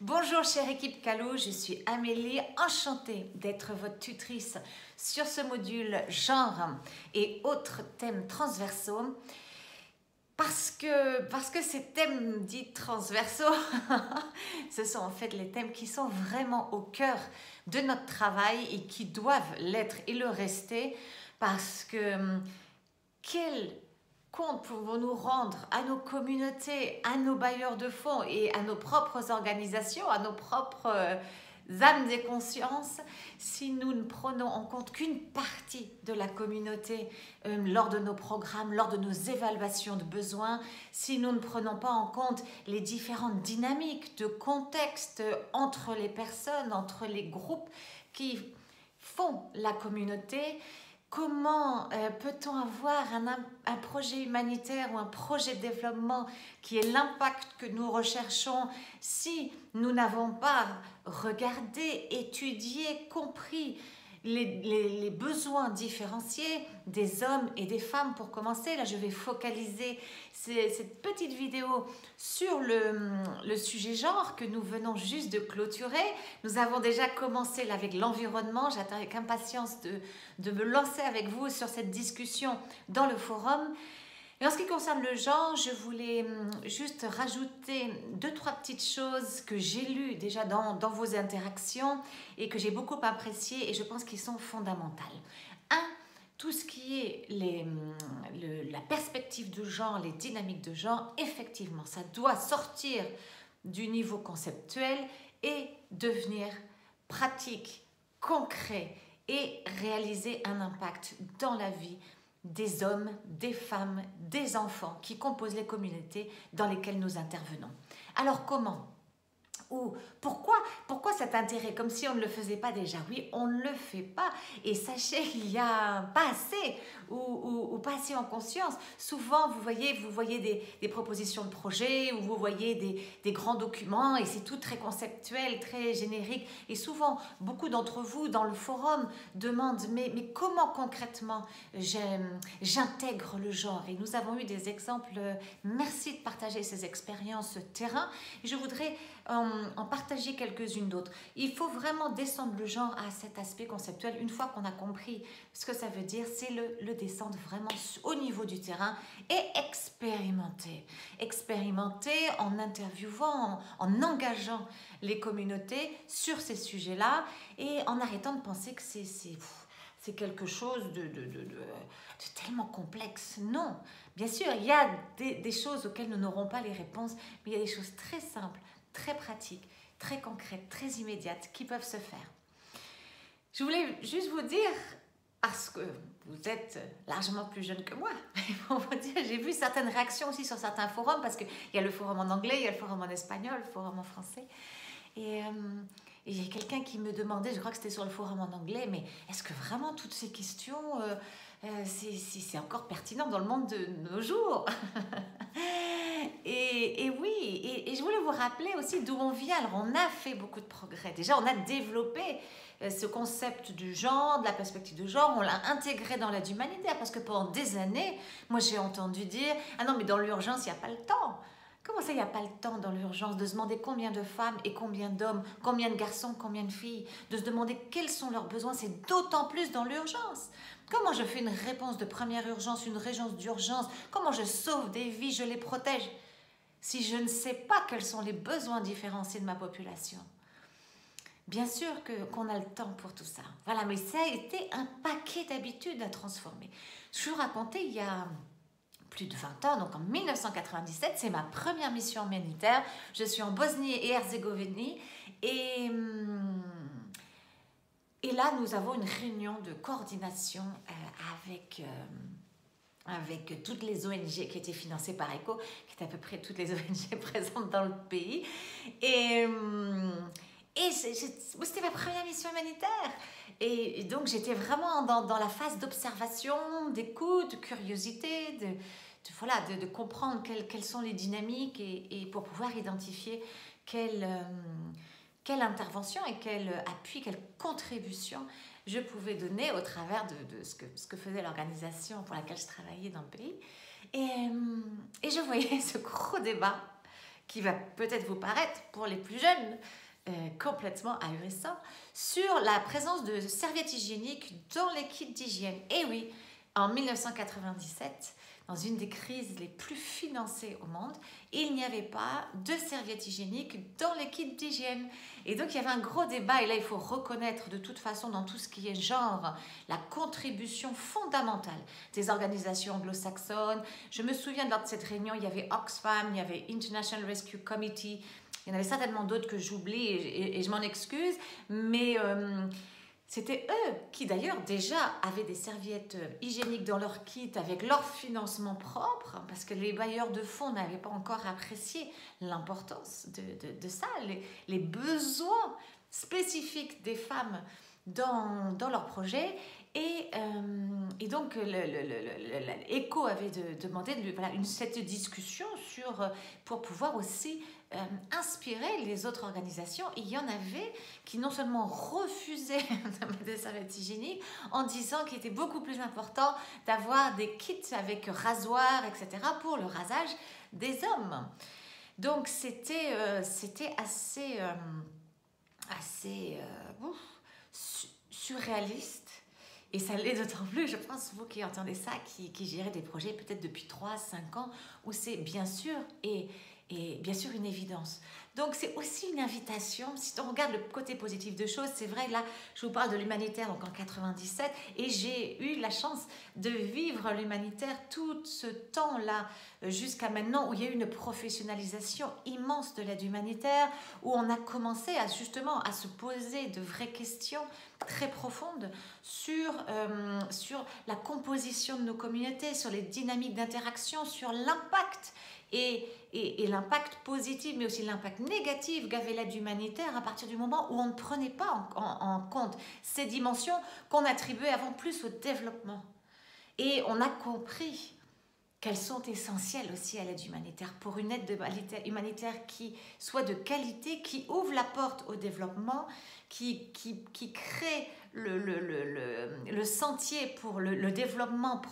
Bonjour chère équipe Calo, je suis Amélie, enchantée d'être votre tutrice sur ce module genre et autres thèmes transversaux. Parce que ces thèmes dits transversaux, ce sont en fait les thèmes qui sont vraiment au cœur de notre travail et qui doivent l'être et le rester parce que quel compte pouvons-nous rendre à nos communautés, à nos bailleurs de fonds et à nos propres organisations, à nos propres âmes et consciences, si nous ne prenons en compte qu'une partie de la communauté lors de nos programmes, lors de nos évaluations de besoins, si nous ne prenons pas en compte les différentes dynamiques de contexte entre les personnes, entre les groupes qui font la communauté. Comment peut-on avoir un projet humanitaire ou un projet de développement qui est l'impact que nous recherchons si nous n'avons pas regardé, étudié, compris les besoins différenciés des hommes et des femmes? Pour commencer, là je vais focaliser cette petite vidéo sur le sujet genre que nous venons juste de clôturer. Nous avons déjà commencé là avec l'environnement. J'attends avec impatience de me lancer avec vous sur cette discussion dans le forum. Et en ce qui concerne le genre, je voulais juste rajouter 2-3 petites choses que j'ai lues déjà dans vos interactions et que j'ai beaucoup appréciées et je pense qu'ils sont fondamentales. Tout ce qui est la perspective de genre, les dynamiques de genre, effectivement, ça doit sortir du niveau conceptuel et devenir pratique, concret et réaliser un impact dans la vie des hommes, des femmes, des enfants qui composent les communautés dans lesquelles nous intervenons. Alors comment ? Ou pourquoi cet intérêt? Comme si on ne le faisait pas déjà. Oui, on ne le fait pas. Et sachez qu'il n'y a pas assez ou pas assez en conscience. Souvent, vous voyez des propositions de projets ou vous voyez des grands documents et c'est tout très conceptuel, très générique. Et souvent, beaucoup d'entre vous dans le forum demandent mais comment concrètement j'intègre le genre? Et nous avons eu des exemples. Merci de partager ces expériences terrain. Et je voudrais en partager quelques-unes d'autres. Il faut vraiment descendre le genre à cet aspect conceptuel. Une fois qu'on a compris ce que ça veut dire, c'est le descendre vraiment au niveau du terrain et expérimenter. Expérimenter en interviewant, en engageant les communautés sur ces sujets-là et en arrêtant de penser que c'est quelque chose de tellement complexe. Non, bien sûr, il y a des choses auxquelles nous n'aurons pas les réponses, mais il y a des choses très simples, très pratiques, très concrètes, très immédiates qui peuvent se faire. Je voulais juste vous dire, parce que vous êtes largement plus jeune que moi, pour vous dire, j'ai vu certaines réactions aussi sur certains forums, parce qu'il y a le forum en anglais, il y a le forum en espagnol, le forum en français. Et il y a quelqu'un qui me demandait, je crois que c'était sur le forum en anglais, mais est-ce que vraiment toutes ces questions, c'est encore pertinent dans le monde de nos jours? Et oui, et je voulais vous rappeler aussi d'où on vient. Alors on a fait beaucoup de progrès. Déjà, on a développé ce concept du genre, de la perspective de genre, on l'a intégré dans l'aide humanitaire parce que pendant des années, moi j'ai entendu dire « Ah non, mais dans l'urgence, il n'y a pas le temps ». Comment ça, il n'y a pas le temps dans l'urgence de se demander combien de femmes et combien d'hommes, combien de garçons, combien de filles, de se demander quels sont leurs besoins, c'est d'autant plus dans l'urgence. Comment je fais une réponse de première urgence, une réponse d'urgence? Comment je sauve des vies, je les protège si je ne sais pas quels sont les besoins différenciés de ma population? Bien sûr qu'on a le temps pour tout ça. Voilà, mais ça a été un paquet d'habitudes à transformer. Je vous racontais il y a plus de 20 ans, donc en 1997, c'est ma première mission humanitaire. Je suis en Bosnie et Herzégovine et là, nous avons une réunion de coordination avec toutes les ONG qui étaient financées par ECHO, qui étaient à peu près toutes les ONG présentes dans le pays. Et c'était ma première mission humanitaire. Et donc, j'étais vraiment dans la phase d'observation, d'écoute, de curiosité, de comprendre quelles sont les dynamiques et pour pouvoir identifier quelle intervention et quel appui, quelle contribution je pouvais donner au travers de ce que faisait l'organisation pour laquelle je travaillais dans le pays. Et je voyais ce gros débat qui va peut-être vous paraître, pour les plus jeunes, complètement ahurissant, sur la présence de serviettes hygiéniques dans les kits d'hygiène. Et oui, en 1997, dans une des crises les plus financées au monde, il n'y avait pas de serviettes hygiéniques dans les kits d'hygiène. Et donc, il y avait un gros débat. Et là, il faut reconnaître de toute façon, dans tout ce qui est genre, la contribution fondamentale des organisations anglo-saxonnes. Je me souviens, lors de cette réunion, il y avait Oxfam, il y avait International Rescue Committee. Il y en avait certainement d'autres que j'oublie et je m'en excuse. Mais c'était eux qui, d'ailleurs, déjà avaient des serviettes hygiéniques dans leur kit avec leur financement propre, parce que les bailleurs de fonds n'avaient pas encore apprécié l'importance de ça, les besoins spécifiques des femmes dans leur projet. Et donc, l'ECHO avait demandé cette discussion pour pouvoir aussi inspirer les autres organisations. Il y en avait qui non seulement refusaient des serviettes hygiéniques en disant qu'il était beaucoup plus important d'avoir des kits avec rasoir, etc. pour le rasage des hommes. Donc, c'était assez surréaliste. Et ça l'est d'autant plus, je pense, vous qui entendez ça, qui gérez des projets peut-être depuis 3-5 ans, où c'est bien sûr, et bien sûr une évidence. Donc c'est aussi une invitation, si on regarde le côté positif de choses, c'est vrai, là je vous parle de l'humanitaire donc en 97, et j'ai eu la chance de vivre l'humanitaire tout ce temps-là, jusqu'à maintenant, où il y a eu une professionnalisation immense de l'aide humanitaire, où on a commencé justement à se poser de vraies questions très profondes sur la composition de nos communautés, sur les dynamiques d'interaction, sur l'impact et l'impact positif, mais aussi l'impact négatif qu'avait l'aide humanitaire à partir du moment où on ne prenait pas en compte ces dimensions qu'on attribuait avant plus au développement. Et on a compris qu'elles sont essentielles aussi à l'aide humanitaire, pour une aide humanitaire qui soit de qualité, qui ouvre la porte au développement, qui crée le sentier pour le développement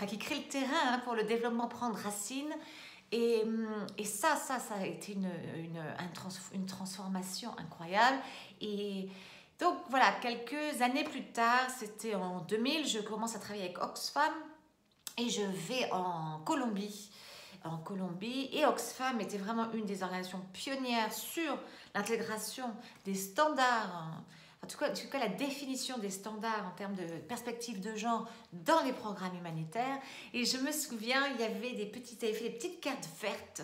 qui crée le terrain pour le développement prendre racine. Et ça a été une transformation incroyable. Et donc voilà, quelques années plus tard, c'était en 2000, je commence à travailler avec Oxfam et je vais en Colombie. Et Oxfam était vraiment une des organisations pionnières sur l'intégration des standards, en tout cas la définition des standards en termes de perspective de genre dans les programmes humanitaires. Et je me souviens, il y avait des petites cartes vertes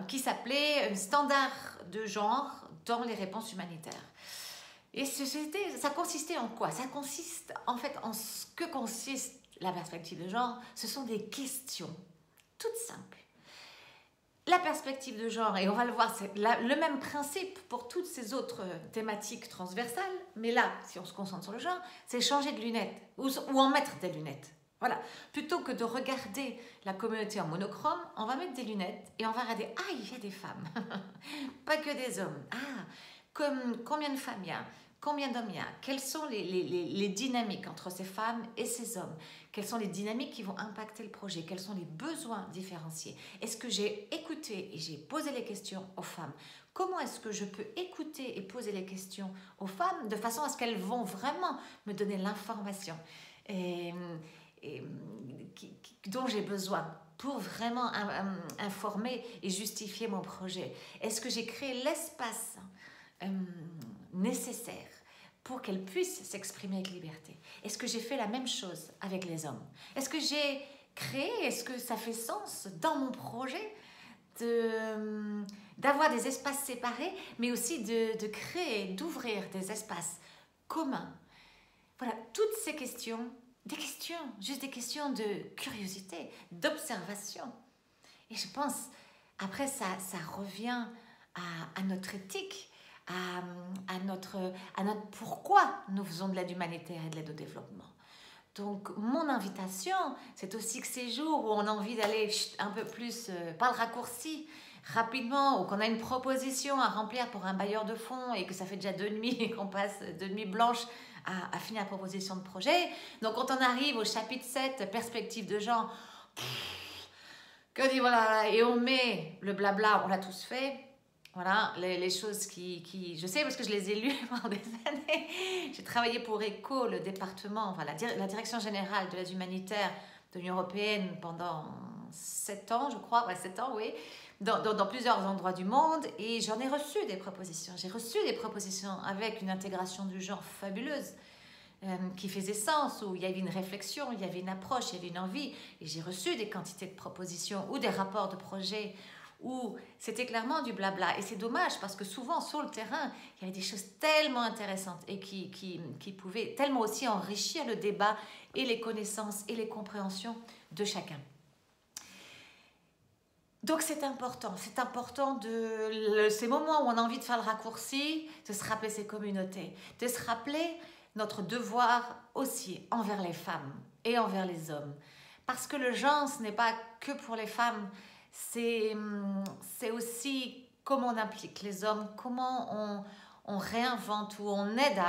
qui s'appelaient standards de genre dans les réponses humanitaires. Et ça consistait en quoi? Ça consiste en fait en ce que consiste la perspective de genre. Ce sont des questions toutes simples. La perspective de genre, et on va le voir, c'est le même principe pour toutes ces autres thématiques transversales, mais là, si on se concentre sur le genre, c'est changer de lunettes ou en mettre des lunettes. Voilà. Plutôt que de regarder la communauté en monochrome, on va mettre des lunettes et on va regarder, ah, il y a des femmes, pas que des hommes. Ah, combien de femmes il y a? Combien d'hommes il y a? Quelles sont les dynamiques entre ces femmes et ces hommes? Quelles sont les dynamiques qui vont impacter le projet? Quels sont les besoins différenciés? Est-ce que j'ai écouté et j'ai posé les questions aux femmes? Comment est-ce que je peux écouter et poser les questions aux femmes de façon à ce qu'elles vont vraiment me donner l'information dont j'ai besoin pour vraiment informer et justifier mon projet? Est-ce que j'ai créé l'espace nécessaire pour qu'elles puissent s'exprimer avec liberté? Est-ce que j'ai fait la même chose avec les hommes? Est-ce que j'ai créé, est-ce que ça fait sens dans mon projet d'avoir des espaces séparés, mais aussi de créer, d'ouvrir des espaces communs? Voilà, toutes ces questions, juste des questions de curiosité, d'observation. Et je pense, après, ça revient à notre éthique, à notre pourquoi nous faisons de l'aide humanitaire et de l'aide au développement. Donc, mon invitation, c'est aussi que ces jours où on a envie d'aller un peu plus par le raccourci, rapidement, ou qu'on a une proposition à remplir pour un bailleur de fonds et que ça fait déjà 2 nuits et qu'on passe 2 nuits blanches à finir la proposition de projet. Donc, quand on arrive au chapitre 7, perspective de genre, qu'on dit voilà, et on met le blabla, on l'a tous fait. Voilà, les choses je sais parce que je les ai lues pendant des années. J'ai travaillé pour ECHO, le département, enfin la direction générale de l'aide humanitaire de l'Union européenne pendant 7 ans, je crois, ouais, 7 ans, oui, dans plusieurs endroits du monde, et j'en ai reçu des propositions. J'ai reçu des propositions avec une intégration du genre fabuleuse, qui faisait sens, où il y avait une réflexion, il y avait une approche, il y avait une envie, et j'ai reçu des quantités de propositions ou des rapports de projets où c'était clairement du blabla. Et c'est dommage parce que souvent sur le terrain, il y avait des choses tellement intéressantes et qui pouvaient tellement aussi enrichir le débat et les connaissances et les compréhensions de chacun. Donc c'est important ces moments où on a envie de faire le raccourci, de se rappeler ces communautés, de se rappeler notre devoir aussi envers les femmes et envers les hommes. Parce que le genre, ce n'est pas que pour les femmes, c'est aussi comment on implique les hommes, comment on réinvente ou on aide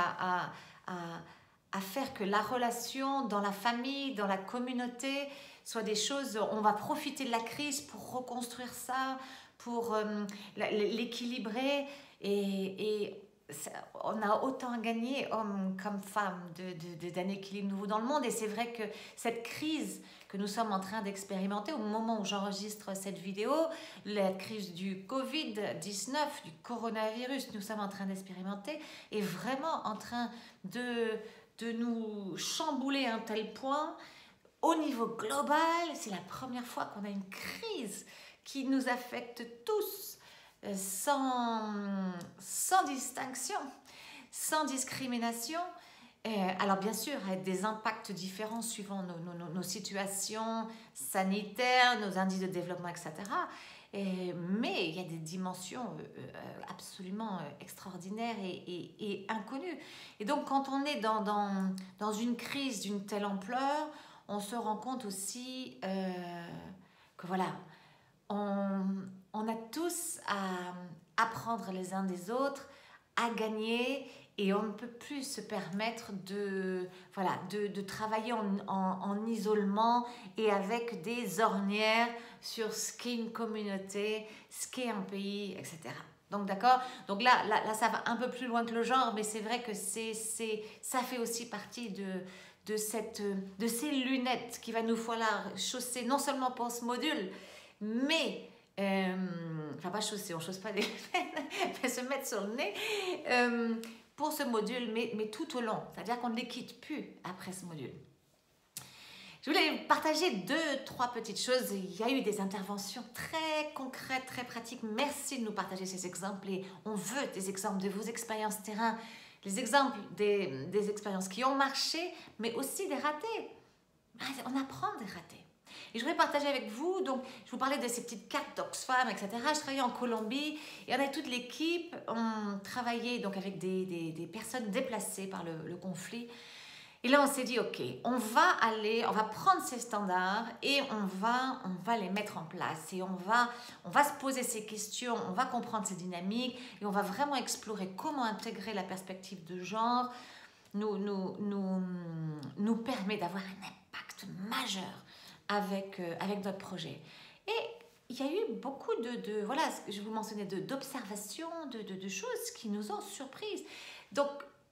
à faire que la relation dans la famille, dans la communauté, soit des choses, on va profiter de la crise pour reconstruire ça, pour l'équilibrer et on a autant à gagner, hommes comme femmes, d'un équilibre nouveau dans le monde. Et c'est vrai que cette crise que nous sommes en train d'expérimenter au moment où j'enregistre cette vidéo, la crise du Covid-19, du coronavirus, nous sommes en train d'expérimenter, est vraiment en train de nous chambouler à un tel point. Au niveau global, c'est la première fois qu'on a une crise qui nous affecte tous, sans distinction, sans discrimination. Alors bien sûr, avec des impacts différents suivant nos situations sanitaires, nos indices de développement, etc. Mais il y a des dimensions absolument extraordinaires et inconnues. Et donc quand on est dans une crise d'une telle ampleur, on se rend compte aussi que voilà, on a tous à apprendre les uns des autres, à gagner, et on ne peut plus se permettre de travailler en isolement et avec des ornières sur ce qu'est une communauté, ce qu'est un pays, etc. Donc d'accord. Donc là, ça va un peu plus loin que le genre, mais c'est vrai que ça fait aussi partie de ces lunettes qui va nous falloir chausser non seulement pour ce module, mais enfin pas chausser, on chausse pas des lunettes, mais se mettre sur le nez pour ce module, mais tout au long, c'est-à-dire qu'on ne les quitte plus après ce module. Je voulais partager 2-3 petites choses. Il y a eu des interventions très concrètes, très pratiques. Merci de nous partager ces exemples et on veut des exemples de vos expériences terrain, les exemples des expériences qui ont marché, mais aussi des ratés. On apprend des ratés. Et je voudrais partager avec vous, donc je vous parlais de ces petites cartes d'Oxfam, etc. Je travaillais en Colombie et on avait toute l'équipe, on travaillait donc avec des personnes déplacées par le conflit. Et là, on s'est dit, ok, on va prendre ces standards et on va les mettre en place. Et on va se poser ces questions, on va comprendre ces dynamiques et on va vraiment explorer comment intégrer la perspective de genre nous permet d'avoir un impact majeur avec notre projet. Et il y a eu beaucoup voilà, je vous mentionnais d'observations, de choses qui nous ont surprises. Donc,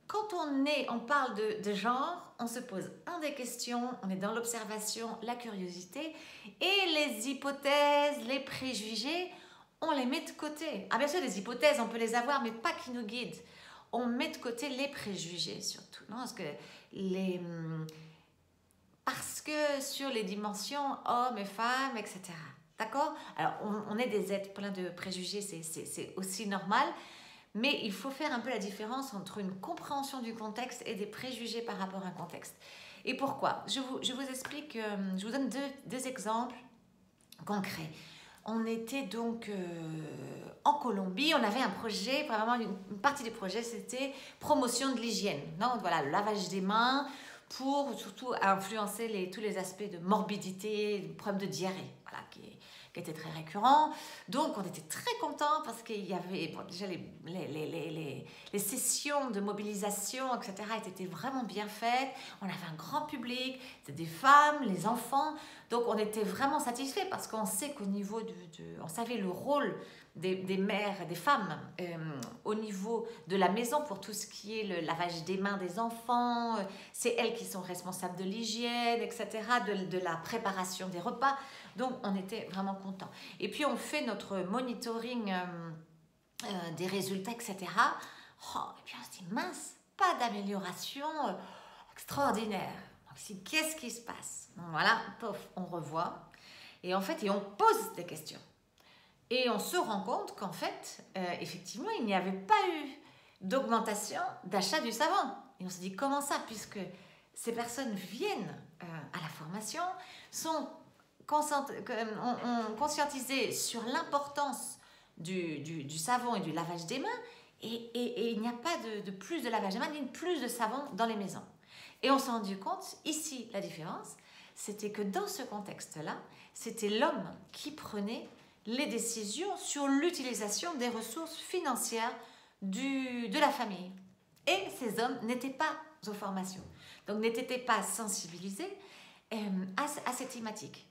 quand on parle de genre, on se pose des questions, on est dans l'observation, la curiosité, et les hypothèses, les préjugés, on les met de côté. Ah bien sûr, les hypothèses, on peut les avoir, mais pas qui nous guident. On met de côté les préjugés surtout, non? Parce que sur les dimensions hommes et femmes, etc. D'accord? Alors, on est des êtres pleins de préjugés, c'est aussi normal, mais il faut faire un peu la différence entre une compréhension du contexte et des préjugés par rapport à un contexte. Et pourquoi? Je vous explique, je vous donne deux exemples concrets. On était donc en Colombie, on avait un projet, vraiment une partie du projet, c'était promotion de l'hygiène. Voilà, le lavage des mains pour surtout influencer tous les aspects de morbidité, de problèmes de diarrhée, voilà, qui qui était très récurrent. Donc, on était très contents parce qu'il y avait déjà les sessions de mobilisation, etc. étaient vraiment bien faites. On avait un grand public, c'était des femmes, les enfants. Donc, on était vraiment satisfaits parce qu'on sait qu'au niveau on savait le rôle des mères, des femmes au niveau de la maison pour tout ce qui est le lavage des mains des enfants. C'est elles qui sont responsables de l'hygiène, etc., de la préparation des repas. Donc, on était vraiment contents. Et puis, on fait notre monitoring des résultats, etc. Oh, et puis, on se dit, mince, pas d'amélioration extraordinaire. Donc, qu'est-ce qui se passe? Donc, voilà, pof, on revoit. Et en fait, on pose des questions. Et on se rend compte qu'en fait, effectivement, il n'y avait pas eu d'augmentation d'achat du savon. Et on se dit, comment ça? Puisque ces personnes viennent à la formation, sont conscientisées sur l'importance du savon et du lavage des mains, et il n'y a pas de plus de lavage des mains, ni plus de savon dans les maisons. Et on s'est rendu compte, ici, la différence, c'était que dans ce contexte-là, c'était l'homme qui prenait les décisions sur l'utilisation des ressources financières de la famille. Et ces hommes n'étaient pas aux formations, donc n'étaient pas sensibilisés à cette thématique.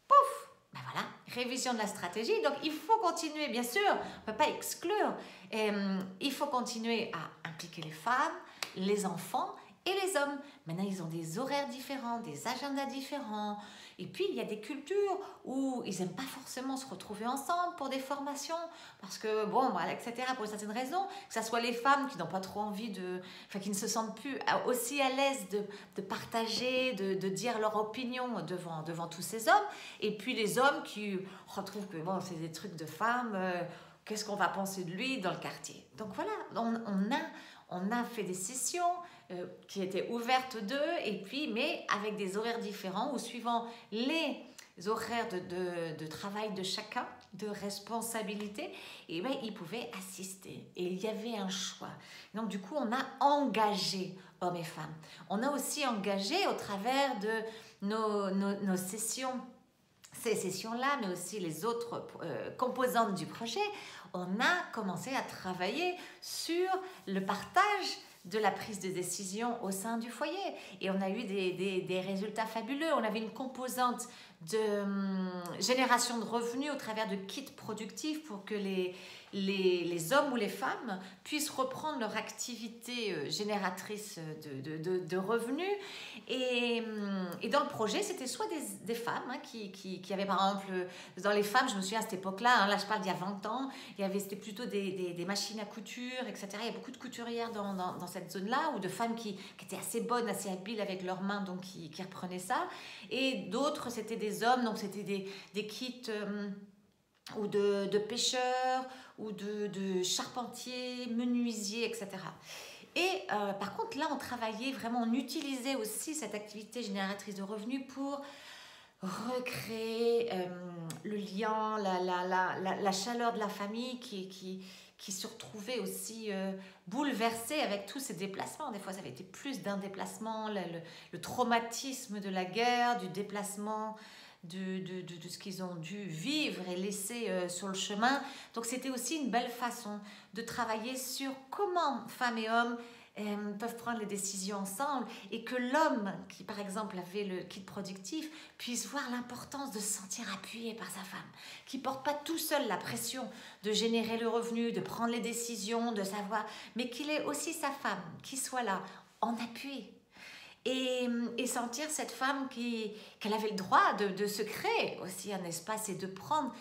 Pouf, ben voilà, révision de la stratégie. Donc il faut continuer, bien sûr, on ne peut pas exclure, il faut continuer à impliquer les femmes, les enfants et les hommes. Maintenant, ils ont des horaires différents, des agendas différents. Et puis, il y a des cultures où ils n'aiment pas forcément se retrouver ensemble pour des formations. Parce que, bon, voilà, etc., pour certaines raisons, que ce soit les femmes qui n'ont pas trop envie qui ne se sentent plus aussi à l'aise de partager, de dire leur opinion devant tous ces hommes. Et puis, les hommes qui retrouvent que, bon, c'est des trucs de femmes, qu'est-ce qu'on va penser de lui dans le quartier? Donc, voilà, on a fait des sessions qui étaient ouvertes d'eux, et puis, mais avec des horaires différents, ou suivant les horaires de travail de chacun, de responsabilité, et bien, ils pouvaient assister. Et il y avait un choix. Donc, du coup, on a engagé hommes et femmes. On a aussi engagé au travers de nos sessions, ces sessions-là, mais aussi les autres composantes du projet, on a commencé à travailler sur le partage de la prise de décision au sein du foyer. Et on a eu des résultats fabuleux. On avait une composante de génération de revenus au travers de kits productifs pour que les hommes ou les femmes puissent reprendre leur activité génératrice de revenus. Et dans le projet, c'était soit des femmes qui avaient, par exemple, dans les femmes, je me souviens à cette époque-là, là je parle d'il y a 20 ans, c'était plutôt des machines à couture, etc. Il y a beaucoup de couturières dans cette zone-là, ou de femmes qui étaient assez bonnes, assez habiles avec leurs mains, donc qui reprenaient ça. Et d'autres, c'était des hommes, donc c'était des kits ou de pêcheurs, ou de charpentiers, menuisiers, etc. Et par contre, là, on travaillait vraiment, on utilisait aussi cette activité génératrice de revenus pour recréer le lien, la chaleur de la famille qui se retrouvait aussi bouleversée avec tous ces déplacements. Des fois, ça avait été plus d'un déplacement, le traumatisme de la guerre, du déplacement, de ce qu'ils ont dû vivre et laisser sur le chemin. Donc, c'était aussi une belle façon de travailler sur comment femmes et hommes peuvent prendre les décisions ensemble, et que l'homme qui, par exemple, avait le kit productif puisse voir l'importance de se sentir appuyé par sa femme, qui ne porte pas tout seul la pression de générer le revenu, de prendre les décisions, de savoir, mais qu'il ait aussi sa femme qui soit là en appui. Et sentir cette femme qu'elle avait le droit de se créer aussi un espace, et de prendre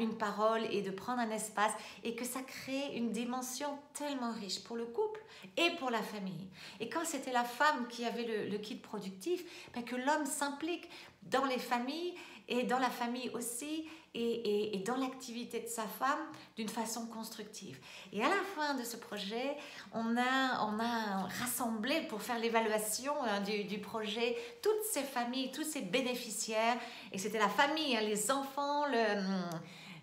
une parole et de prendre un espace, et que ça crée une dimension tellement riche pour le couple et pour la famille. Et quand c'était la femme qui avait le kit productif, que l'homme s'implique dans les familles et dans la famille aussi, et dans l'activité de sa femme d'une façon constructive. Et à la fin de ce projet, on a rassemblé pour faire l'évaluation du projet toutes ces familles, tous ces bénéficiaires. Et c'était la famille, les enfants,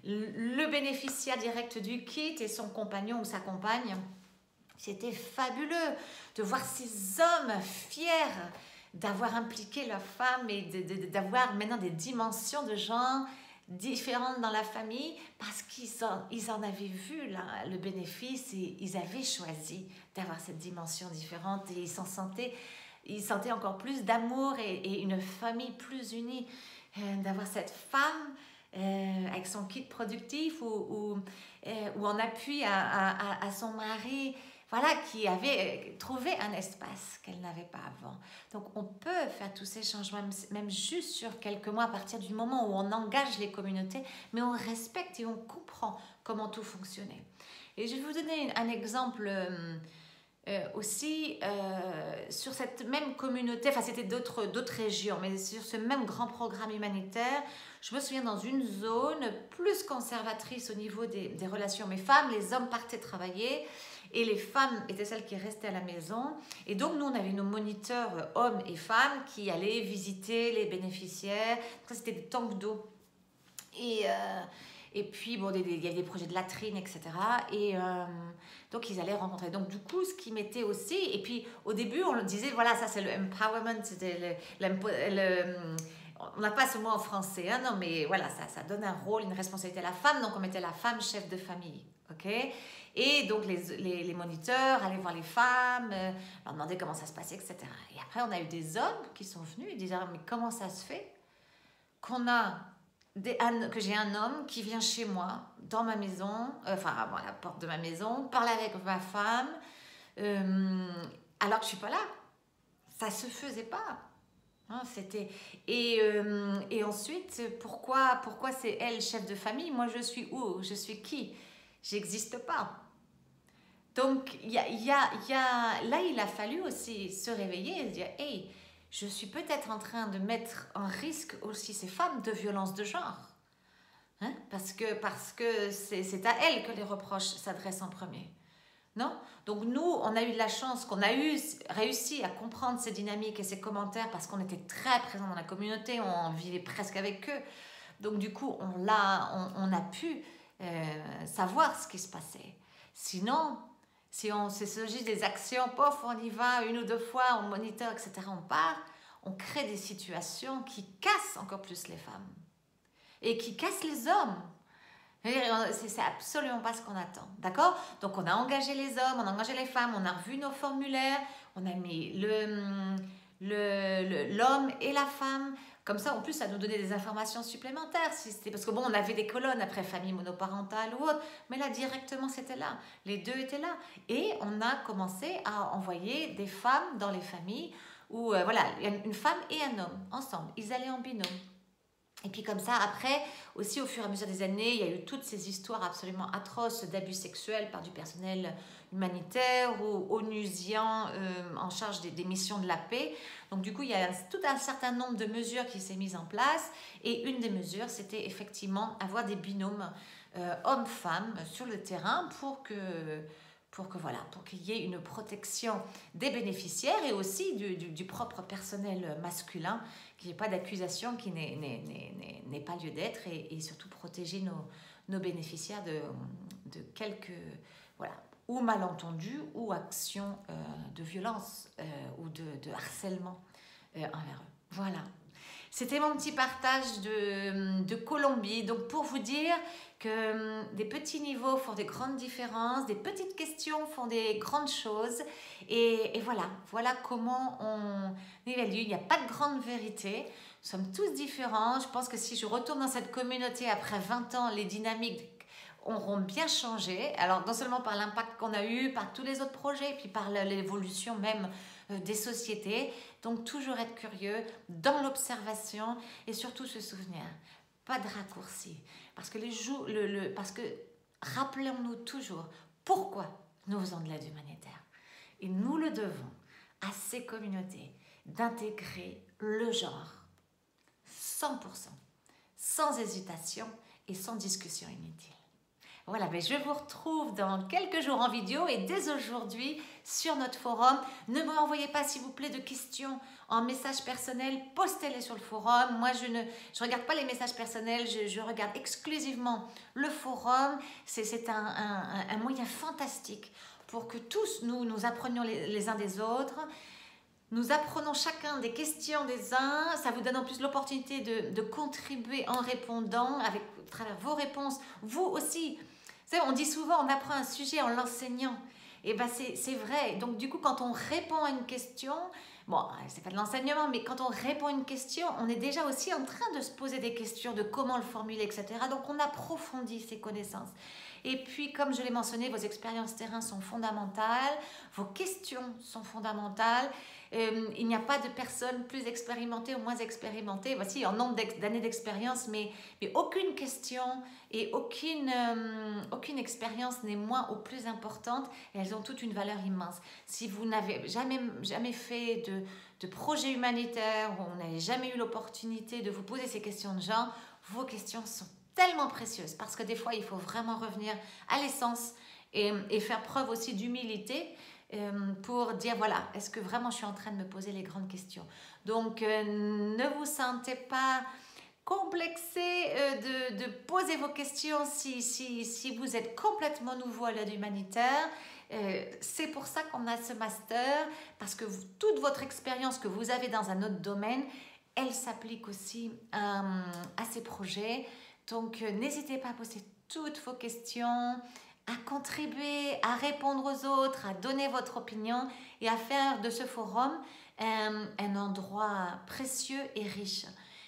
le bénéficiaire direct du kit et son compagnon ou sa compagne. C'était fabuleux de voir ces hommes fiers d'avoir impliqué leur femme et d'avoir maintenant des dimensions de genre différentes dans la famille parce ils en avaient vu là, le bénéfice et ils avaient choisi d'avoir cette dimension différente et ils sentaient encore plus d'amour et une famille plus unie, d'avoir cette femme avec son kit productif ou en appui à son mari, voilà, qui avait trouvé un espace qu'elle n'avait pas avant. Donc on peut faire tous ces changements, même juste sur quelques mois, à partir du moment où on engage les communautés, mais on respecte et on comprend comment tout fonctionnait. Et je vais vous donner un exemple aussi sur cette même communauté, enfin c'était d'autres régions, mais sur ce même grand programme humanitaire. Je me souviens dans une zone plus conservatrice au niveau des relations hommes-femmes, les hommes partaient travailler et les femmes étaient celles qui restaient à la maison. Et donc nous on avait nos moniteurs hommes et femmes qui allaient visiter les bénéficiaires. Ça c'était des tanks d'eau. Et puis, bon, il y avait des projets de latrines, etc. Et donc, ils allaient rencontrer. Donc, du coup, ce qui mettait aussi... Et puis, au début, on disait, voilà, ça, c'est le empowerment. C'était on n'a pas ce mot en français, hein, non, mais voilà, ça donne un rôle, une responsabilité à la femme. Donc, on mettait la femme chef de famille, ok? Et donc, les moniteurs allaient voir les femmes, leur demander comment ça se passait, etc. Et après, on a eu des hommes qui sont venus et disaient, mais comment ça se fait que j'ai un homme qui vient chez moi, dans ma maison, enfin à la porte de ma maison, parler avec ma femme, alors que je suis pas là. Ça se faisait pas. Hein, et ensuite, pourquoi c'est elle chef de famille? Moi, je suis où? Je suis qui? J'existe pas. Donc, là, il a fallu aussi se réveiller et se dire, hey, je suis peut-être en train de mettre en risque aussi ces femmes de violence de genre. Hein? Parce que c'est à elles que les reproches s'adressent en premier. Non? Donc nous, on a eu de la chance qu'on a réussi à comprendre ces dynamiques et ces commentaires parce qu'on était très présents dans la communauté, on vivait presque avec eux. Donc du coup, on a pu savoir ce qui se passait. Sinon, s'il s'agit des actions, pof, on y va une ou deux fois, on moniteur, etc., on part, on crée des situations qui cassent encore plus les femmes et qui cassent les hommes. C'est absolument pas ce qu'on attend, d'accord? Donc on a engagé les hommes, on a engagé les femmes, on a revu nos formulaires, on a mis l'homme et la femme. Comme ça, en plus, ça nous donnait des informations supplémentaires. Parce que bon, on avait des colonnes après famille monoparentale ou autre, mais là, directement, c'était là. Les deux étaient là. Et on a commencé à envoyer des femmes dans les familles où, voilà, une femme et un homme, ensemble. Ils allaient en binôme. Et puis comme ça, après, aussi au fur et à mesure des années, il y a eu toutes ces histoires absolument atroces d'abus sexuels par du personnel humanitaire ou onusien en charge des missions de la paix. Donc du coup, il y a tout un certain nombre de mesures qui s'est mises en place. Et une des mesures, c'était effectivement avoir des binômes hommes-femmes sur le terrain pour qu'il y ait une protection des bénéficiaires et aussi du propre personnel masculin, qu'il n'y ait pas d'accusation qui n'ait pas lieu d'être et surtout protéger nos bénéficiaires de quelques ou malentendus ou actions de violence ou de harcèlement envers eux. Voilà. C'était mon petit partage de Colombie. Donc, pour vous dire que des petits niveaux font des grandes différences, des petites questions font des grandes choses. Et voilà comment on évalue. Il n'y a pas de grande vérité. Nous sommes tous différents. Je pense que si je retourne dans cette communauté après 20 ans, les dynamiques auront bien changé. Alors, non seulement par l'impact qu'on a eu, par tous les autres projets, puis par l'évolution même des sociétés. Donc, toujours être curieux dans l'observation et surtout se souvenir, pas de raccourci. Parce que rappelons-nous toujours pourquoi nous faisons de l'aide humanitaire. Et nous le devons à ces communautés d'intégrer le genre 100%, sans hésitation et sans discussion inutile. Voilà, mais je vous retrouve dans quelques jours en vidéo et dès aujourd'hui sur notre forum. Ne me renvoyez pas s'il vous plaît de questions en message personnel, postez-les sur le forum. Moi, je ne regarde pas les messages personnels, je regarde exclusivement le forum. C'est un moyen fantastique pour que tous nous apprenions les uns des autres. Nous apprenons chacun des questions des uns. Ça vous donne en plus l'opportunité de contribuer en répondant à travers vos réponses. Vous aussi. Vous savez, on dit souvent, on apprend un sujet en l'enseignant. Et ben c'est vrai. Donc du coup, quand on répond à une question, bon, c'est pas de l'enseignement, mais quand on répond à une question, on est déjà aussi en train de se poser des questions de comment le formuler, etc. Donc on approfondit ses connaissances. Et puis, comme je l'ai mentionné, vos expériences terrain sont fondamentales, vos questions sont fondamentales. Il n'y a pas de personne plus expérimentée ou moins expérimentée. Voici en nombre d'années d'expérience, mais aucune question et aucune expérience n'est moins ou plus importante. Et elles ont toutes une valeur immense. Si vous n'avez jamais fait de projet humanitaire, ou vous n'avez jamais eu l'opportunité de vous poser ces questions de genre, vos questions sont tellement précieuses, parce que des fois il faut vraiment revenir à l'essence et faire preuve aussi d'humilité pour dire voilà, est-ce que vraiment je suis en train de me poser les grandes questions. Donc ne vous sentez pas complexé de poser vos questions si vous êtes complètement nouveau à l'aide humanitaire. C'est pour ça qu'on a ce master, parce que toute votre expérience que vous avez dans un autre domaine, elle s'applique aussi à ces projets. Donc, n'hésitez pas à poser toutes vos questions, à contribuer, à répondre aux autres, à donner votre opinion et à faire de ce forum un endroit précieux et riche.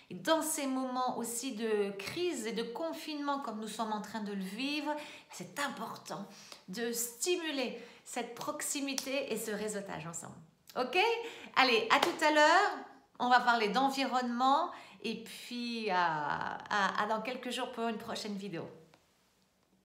Et dans ces moments aussi de crise et de confinement comme nous sommes en train de le vivre, c'est important de stimuler cette proximité et ce réseautage ensemble. Ok? Allez, à tout à l'heure. On va parler d'environnement et puis dans quelques jours pour une prochaine vidéo.